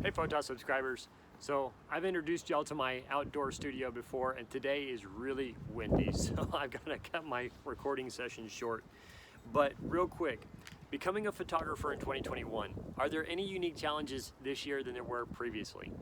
Hey Photos subscribers. So I've introduced y'all to my outdoor studio before, and today is really windy, so I've got to cut my recording session short. But real quick, becoming a photographer in 2021, are there any unique challenges this year than there were previously?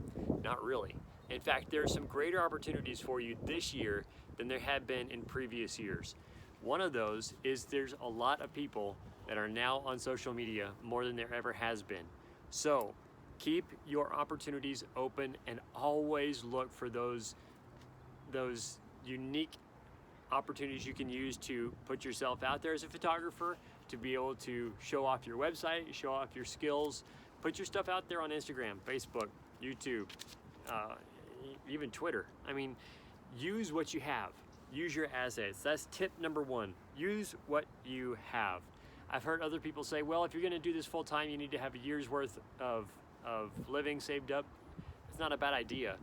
Not really. In fact, there are some greater opportunities for you this year than there have been in previous years. One of those is there's a lot of people that are now on social media more than there ever has been. So keep your opportunities open and always look for those unique opportunities you can use to put yourself out there as a photographer, to be able to show off your website, show off your skills, put your stuff out there on Instagram, Facebook, YouTube, even Twitter. I mean, use what you have. Use your assets. That's tip number one. Use what you have. I've heard other people say, well, if you're going to do this full time, you need to have a year's worth of living saved up. It's not a bad idea,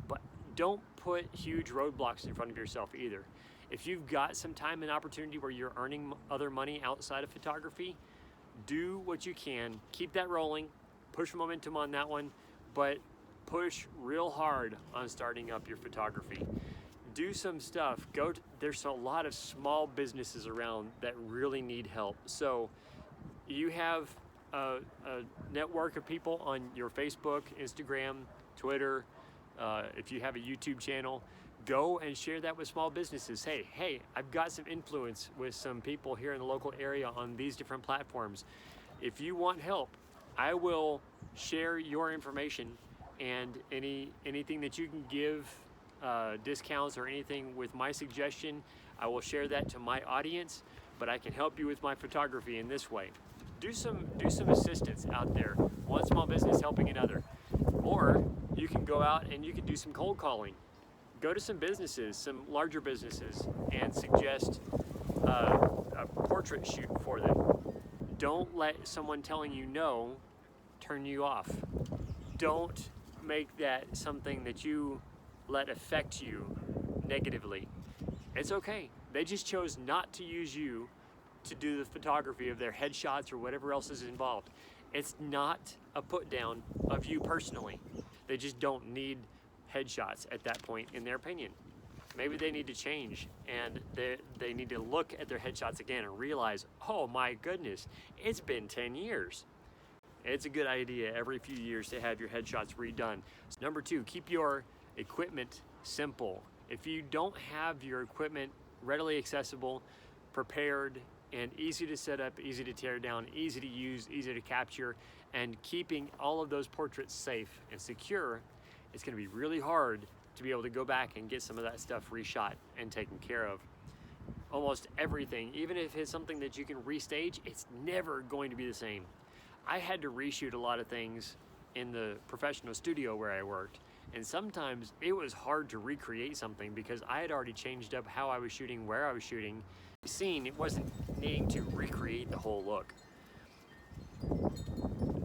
but don't put huge roadblocks in front of yourself either. If you've got some time and opportunity where you're earning other money outside of photography, do what you can. Keep that rolling. Push momentum on that one, but push real hard on starting up your photography. Do some stuff. There's a lot of small businesses around that really need help. So you have a network of people on your Facebook, Instagram, Twitter. If you have a YouTube channel, go and share that with small businesses. Hey, I've got some influence with some people here in the local area on these different platforms. If you want help, I will share your information, and anything that you can give, discounts or anything with my suggestion, I will share that to my audience, but I can help you with my photography in this way. Do some assistance out there, one small business helping another. Or you can go out and you can do some cold calling. Go to some businesses, some larger businesses, and suggest a portrait shoot for them. Don't let someone telling you no turn you off. Don't make that something that you let affect you negatively. It's okay. They just chose not to use you to do the photography of their headshots or whatever else is involved. It's not a put down of you personally. They just don't need headshots at that point, in their opinion. Maybe they need to change, and they need to look at their headshots again and realize, oh my goodness, it's been 10 years. It's a good idea every few years to have your headshots redone. Number two, keep your equipment simple. If you don't have your equipment readily accessible, prepared, and easy to set up, easy to tear down, easy to use, easy to capture, and keeping all of those portraits safe and secure, it's going to be really hard to be able to go back and get some of that stuff reshot and taken care of. Almost everything, even if it's something that you can restage, it's never going to be the same. I had to reshoot a lot of things in the professional studio where I worked, and sometimes it was hard to recreate something because I had already changed up how I was shooting, where I was shooting. The scene, it wasn't needing to recreate the whole look.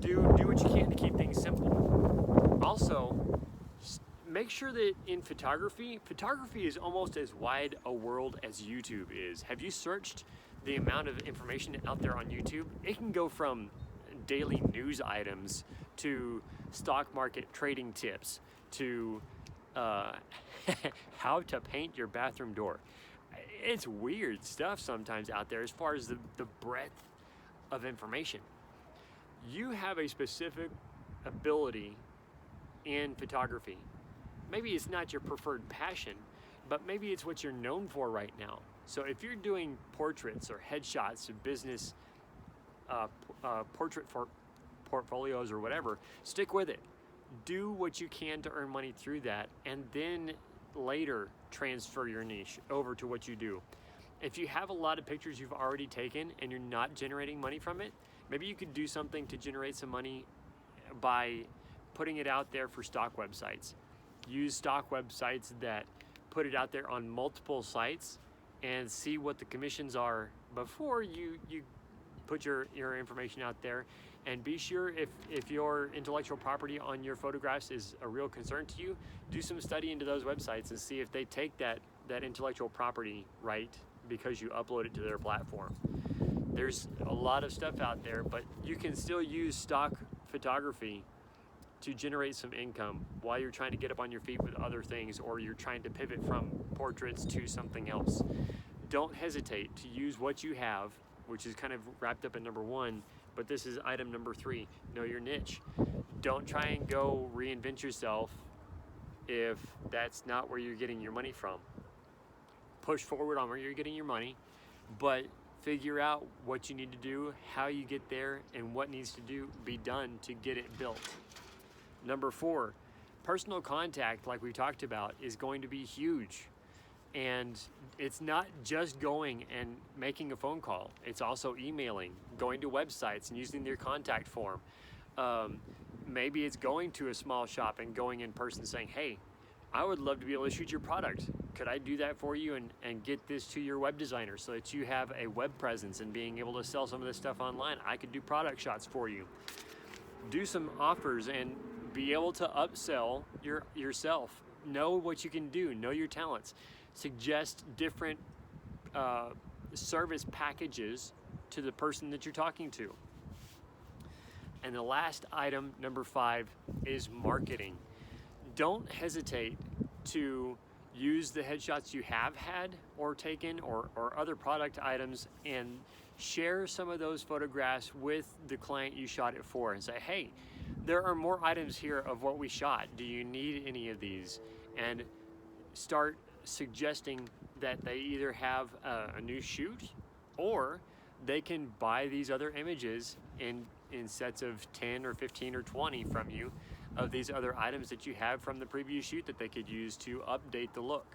Do what you can to keep things simple. Also, make sure that in photography is almost as wide a world as YouTube is. Have you searched the amount of information out there on YouTube? It can go from daily news items to stock market trading tips to how to paint your bathroom door. It's weird stuff sometimes out there as far as the breadth of information. You have a specific ability in photography. Maybe it's not your preferred passion, but maybe it's what you're known for right now. So if you're doing portraits or headshots or business portrait portfolios or whatever, stick with it. Do what you can to earn money through that, and then later transfer your niche over to what you do. If you have a lot of pictures you've already taken and you're not generating money from it, maybe you could do something to generate some money by putting it out there for stock websites. Use stock websites that put it out there on multiple sites and see what the commissions are before you put your information out there. And be sure, if your intellectual property on your photographs is a real concern to you, do some study into those websites and see if they take that intellectual property right because you upload it to their platform. There's a lot of stuff out there, but you can still use stock photography to generate some income while you're trying to get up on your feet with other things, or you're trying to pivot from portraits to something else. Don't hesitate to use what you have, which is kind of wrapped up in number 1, but this is item number 3, know your niche. Don't try and go reinvent yourself if that's not where you're getting your money from. Push forward on where you're getting your money, but figure out what you need to do, how you get there, and what needs to be done to get it built. Number 4, personal contact, like we talked about, is going to be huge. And it's not just going and making a phone call. It's also emailing, going to websites and using their contact form. Maybe it's going to a small shop and going in person saying, hey, I would love to be able to shoot your product. Could I do that for you and get this to your web designer so that you have a web presence and being able to sell some of this stuff online? I could do product shots for you. Do some offers and be able to upsell yourself. Know what you can do, know your talents. Suggest different service packages to the person that you're talking to. And the last item, number 5, is marketing. Don't hesitate to use the headshots you have had or taken or other product items and share some of those photographs with the client you shot it for and say, hey, there are more items here of what we shot. Do you need any of these? And start suggesting that they either have a new shoot or they can buy these other images in sets of 10 or 15 or 20 from you of these other items that you have from the previous shoot that they could use to update the look.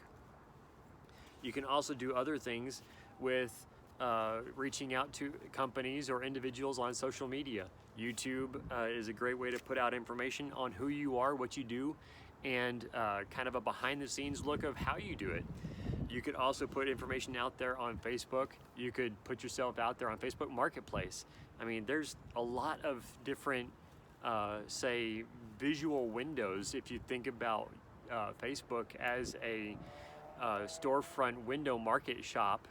You can also do other things with reaching out to companies or individuals on social media. YouTube is a great way to put out information on who you are, what you do, and kind of a behind the scenes look of how you do it. You could also put information out there on Facebook. You could put yourself out there on Facebook Marketplace. I mean, there's a lot of different, say, visual windows if you think about Facebook as a storefront window market shop.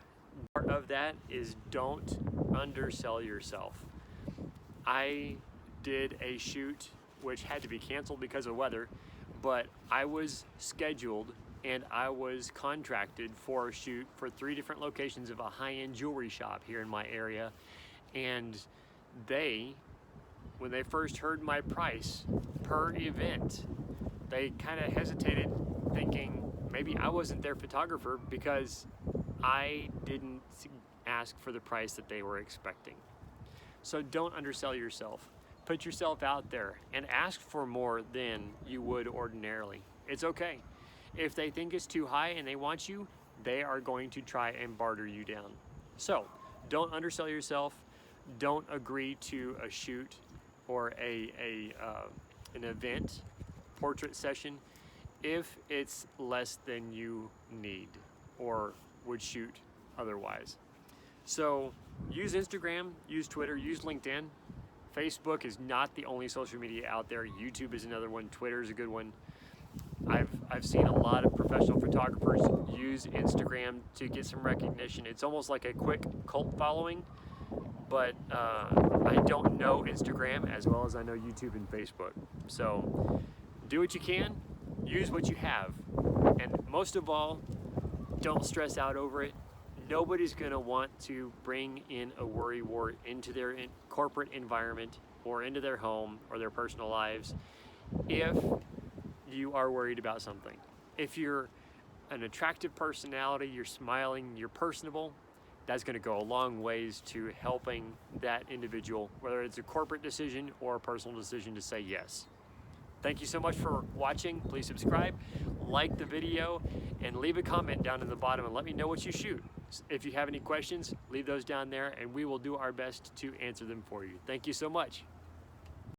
Part of that is don't undersell yourself. I did a shoot which had to be canceled because of weather, but I was scheduled and I was contracted for a shoot for 3 different locations of a high-end jewelry shop here in my area. And when they first heard my price per event, they kind of hesitated, thinking maybe I wasn't their photographer because I didn't ask for the price that they were expecting. So don't undersell yourself. Put yourself out there and ask for more than you would ordinarily. It's okay. If they think it's too high and they want you, they are going to try and barter you down. So don't undersell yourself. Don't agree to a shoot or an event, portrait session, if it's less than you need or would shoot otherwise. So use Instagram, use Twitter, use LinkedIn. Facebook is not the only social media out there. YouTube is another one. Twitter is a good one. I've seen a lot of professional photographers use Instagram to get some recognition. It's almost like a quick cult following, but I don't know Instagram as well as I know YouTube and Facebook. So do what you can, use what you have, and most of all, don't stress out over it. Nobody's going to want to bring in a worry wart into their corporate environment or into their home or their personal lives if you are worried about something. If you're an attractive personality, you're smiling, you're personable, that's going to go a long ways to helping that individual, whether it's a corporate decision or a personal decision, to say yes. Thank you so much for watching. Please subscribe, like the video, and leave a comment down in the bottom and let me know what you shoot. If you have any questions, leave those down there and we will do our best to answer them for you. Thank you so much.